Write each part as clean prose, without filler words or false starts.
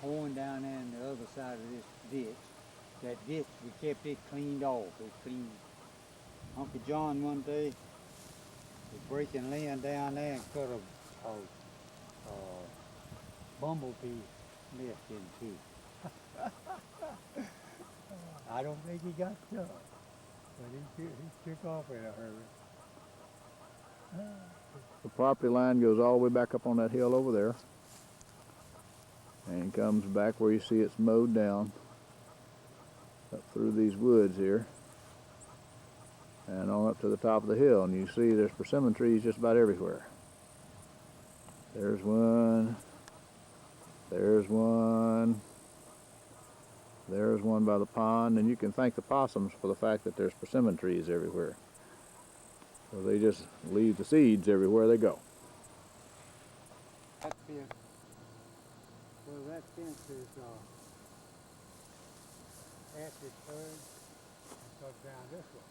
pouring down there on the other side of this ditch. That ditch, we kept it cleaned off. It cleaned. Uncle John one day was breaking land down there and cut a bumblebee nest in two. I don't think he got stuck, but he took off in a hurry. The property line goes all the way back up on that hill over there and comes back where you see it's mowed down up through these woods here and on up to the top of the hill, and you see there's persimmon trees just about everywhere. There's one, there's one, there's one by the pond, and you can thank the possums for the fact that there's persimmon trees everywhere. So they just leave the seeds everywhere they go. That fence, well, that fence is at this third and goes down this way.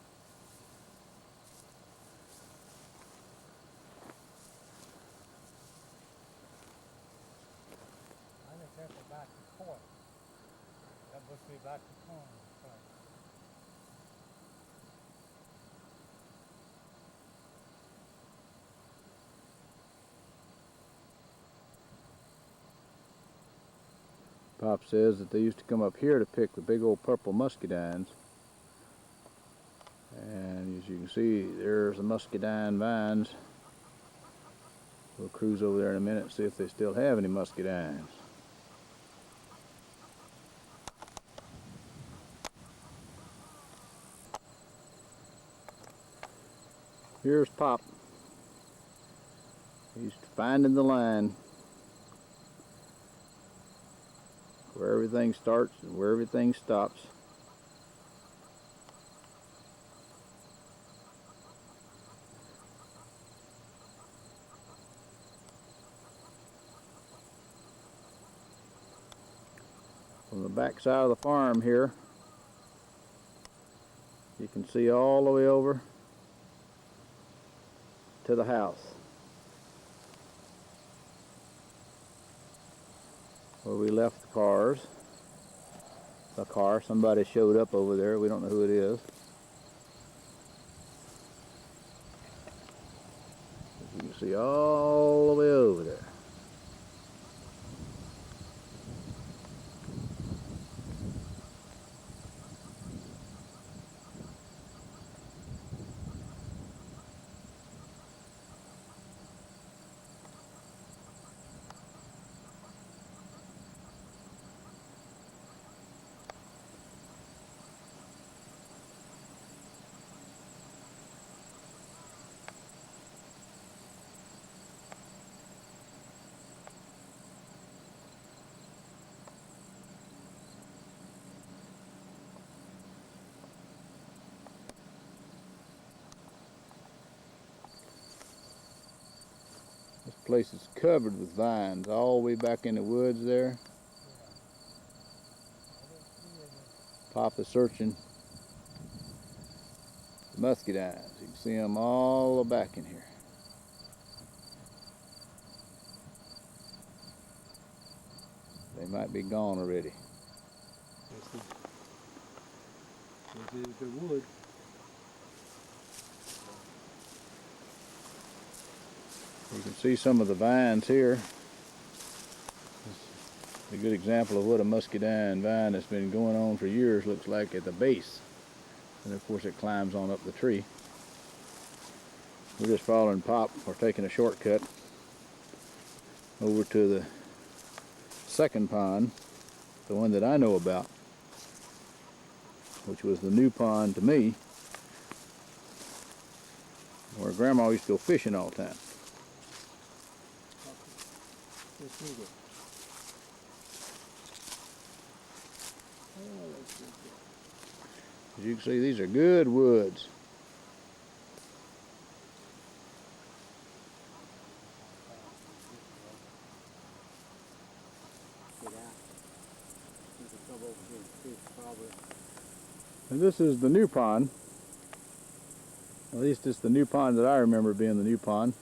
I think that's about the corner. That must be about the corner. Pop says that they used to come up here to pick the big old purple muscadines. And as you can see, there's the muscadine vines. We'll cruise over there in a minute and see if they still have any muscadines. Here's Pop. He's finding the line where everything starts and where everything stops. From the back side of the farm here, you can see all the way over to the house where we left the cars. The car, somebody showed up over there, we don't know who it is. You can see all the way over there. This place is covered with vines all the way back in the woods there. Pop is searching the muscadines. You can see them all back in here. They might be gone already. This is the wood. You can see some of the vines here. It's a good example of what a muscadine vine that's been going on for years looks like at the base. And of course it climbs on up the tree. We're just following Pop. We're taking a shortcut over to the second pond, the one that I know about, which was the new pond to me, where Grandma used to go fishing all the time. As you can see, these are good woods. And this is the new pond. At least it's the new pond that I remember being the new pond.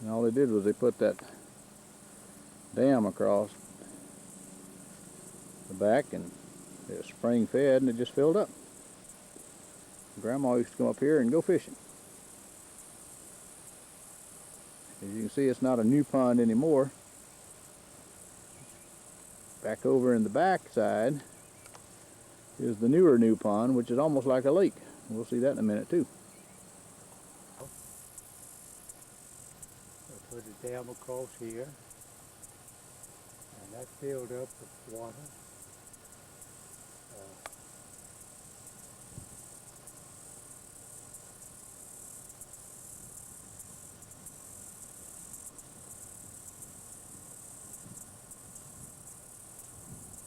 And all they did was they put that dam across the back, and it's spring fed and it just filled up. Grandma used to come up here and go fishing. As you can see, it's not a new pond anymore. Back over in the back side is the newer new pond, which is almost like a lake. We'll see that in a minute too. I put a dam across here, and that filled up with water.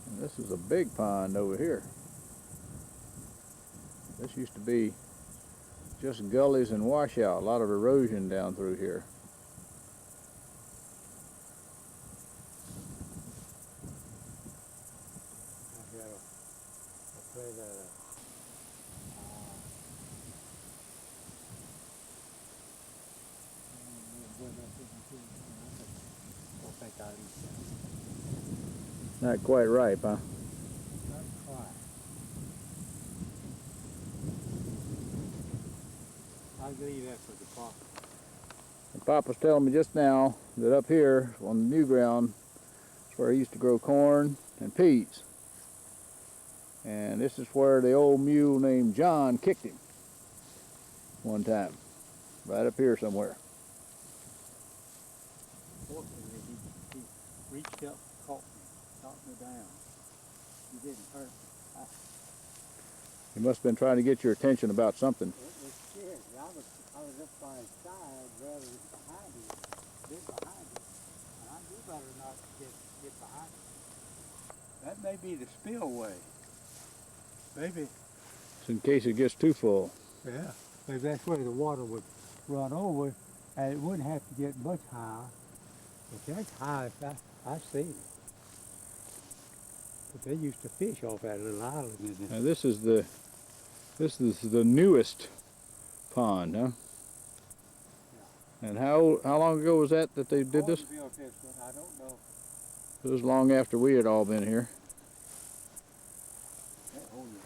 And this is a big pond over here. This used to be just gullies and washout, a lot of erosion down through here. I play that. I think I'll eat that. Not quite ripe, huh? Not quite. I'll leave that for the pop. And Pop was telling me just now that up here on the new ground is where he used to grow corn and peas. And this is where the old mule named John kicked him one time, right up here somewhere. Fortunately, he reached up, caught me, knocked me down. He didn't hurt me. He must have been trying to get your attention about something. It scared me. I was up by his side rather than behind him, bit behind him. And I knew better not to get behind him. That may be the spillway. Maybe. Just in case it gets too full. Yeah. Maybe that's where the water would run over, and it wouldn't have to get much higher. But that's high, I see it. But they used to fish off that little island in there. Now this is the newest pond, huh? Yeah. And how long ago was that they did this? Built this one, I don't know. It was long after we had all been here. Oh, yeah.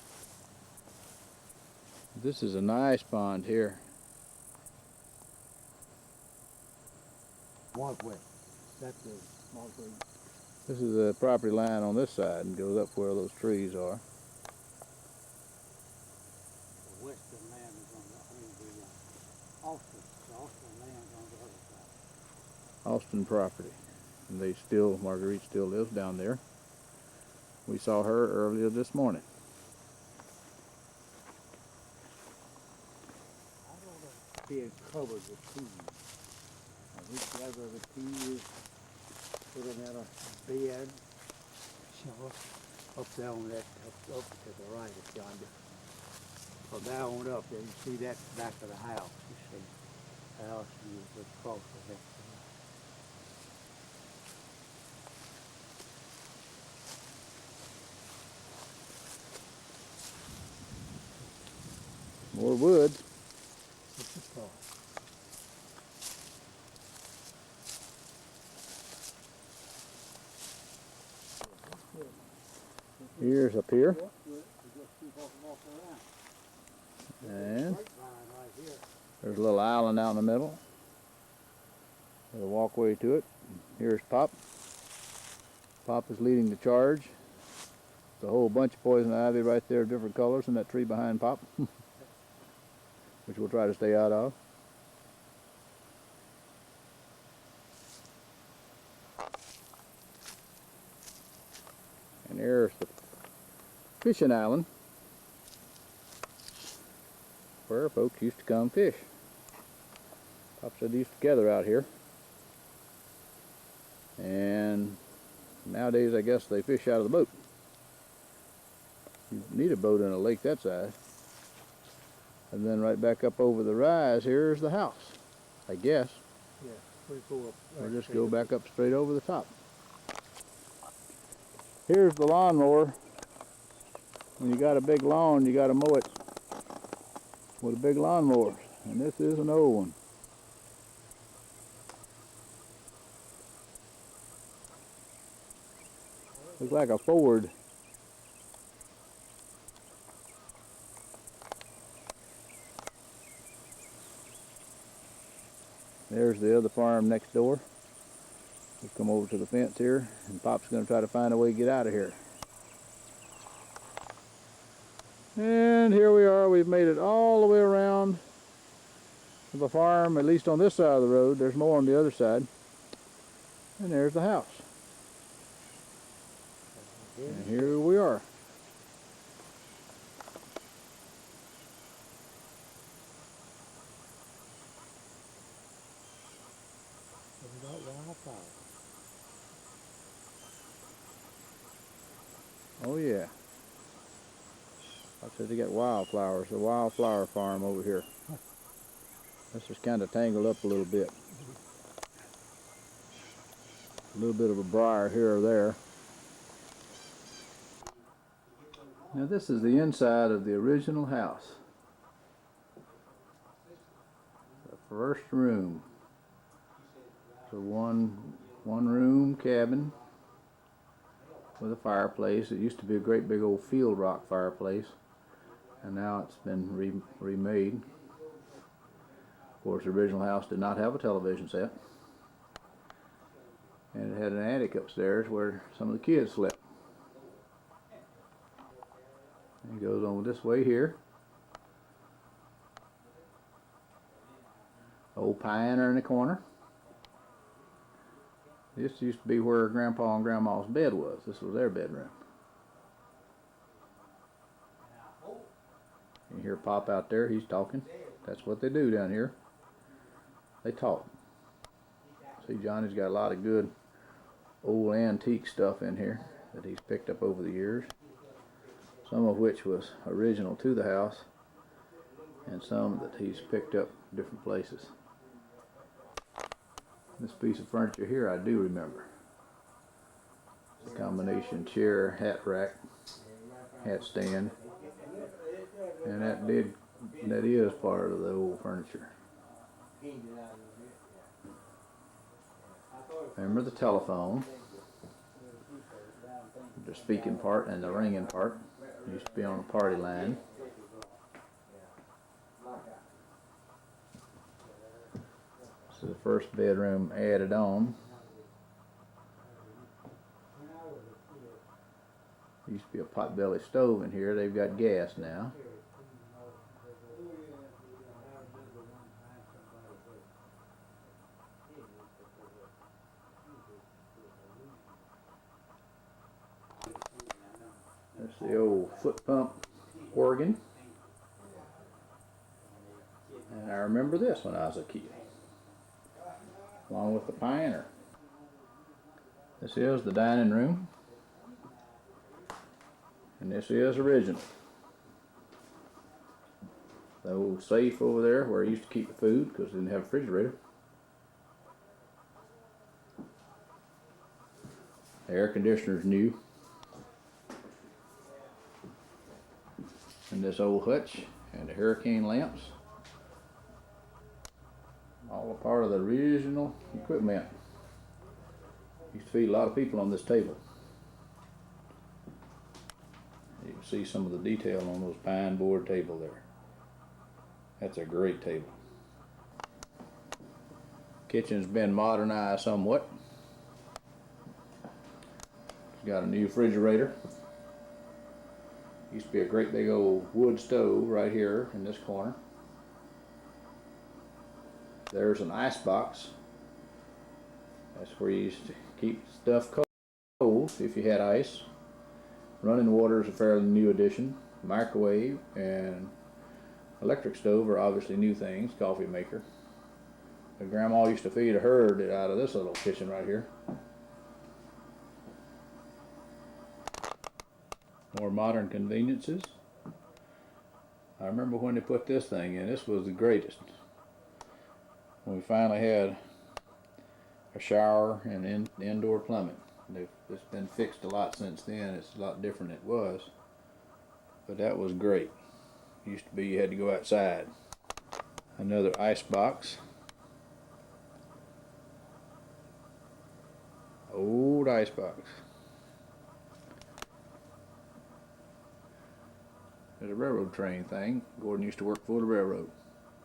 This is a nice pond here. Walkway. That's the walkway. This is the property line on this side and goes up where those trees are. The western land is on the Austin. The Austin land's on the other side. Austin property. And Marguerite still lives down there. We saw her earlier this morning. I don't know. Being covered with peas. And we gather the peas, put them in a bed, up there on that, up to the right of yonder. From there on up there, you see that back of the house, you see. The house you would cross the next to More woods. What's the cross? Here's up here. We just keep walking around. And Grapevine right here. there's a little island out in the middle. There's a walkway to it. Here's Pop. Pop is leading the charge. There's a whole bunch of poison ivy right there of different colors in that tree behind Pop, which we'll try to stay out of. And there's the fishing island where folks used to come fish. Pop said they used to gather out here. And nowadays I guess they fish out of the boat. You need a boat in a lake that size. And then right back up over the rise, here's the house, I guess. Yeah, we go up. Or just go back up straight over the top. Here's the lawnmower. When you got a big lawn, you got to mow it with a big lawnmower. And this is an old one. Looks like a Ford there's the other farm next door. We'll come over to the fence here, and Pop's going to try to find a way to get out of here. And here we are. We've made it all the way around the farm, at least on this side of the road. There's more on the other side. And there's the house. And here we are. Oh yeah. I said they got wildflowers, the wildflower farm over here. This is kind of tangled up a little bit. A little bit of a briar here or there. Now this is the inside of the original house. The first room. It's a one room cabin with a fireplace. It used to be a great big old field rock fireplace, and now it's been remade. Of course, the original house did not have a television set, and it had an attic upstairs where some of the kids slept. And it goes on this way here. Old pioneer in the corner. This used to be where Grandpa and Grandma's bed was. This was their bedroom. You hear Pop out there, he's talking. That's what they do down here. They talk. See, Johnny's got a lot of good old antique stuff in here that he's picked up over the years. Some of which was original to the house, and some that he's picked up different places. This piece of furniture here I do remember. It's a combination chair, hat rack, hat stand, and that is part of the old furniture. Remember the telephone, the speaking part and the ringing part. It used to be on a party line. So the first bedroom added on. There used to be a potbelly stove in here. They've got gas now. That's the old foot pump organ. And I remember this when I was a kid, along with the Pioneer. This is the dining room, and this is original. The old safe over there where I used to keep the food because they didn't have a refrigerator. The air conditioner's new. And this old hutch and the hurricane lamps. All a part of the original equipment. Used to feed a lot of people on this table. You can see some of the detail on those pine board table there. That's a great table. Kitchen's been modernized somewhat. It's got a new refrigerator. Used to be a great big old wood stove right here in this corner. There's an ice box. That's where you used to keep stuff cold if you had ice. Running water is a fairly new addition. Microwave and electric stove are obviously new things. Coffee maker. And Grandma used to feed a herd out of this little kitchen right here. More modern conveniences. I remember when they put this thing in. This was the greatest. When we finally had a shower and indoor plumbing. It's been fixed a lot since then. It's a lot different than it was. But that was great. It used to be you had to go outside. Another ice box. Old ice box. There's a railroad train thing. Gordon used to work for the railroad.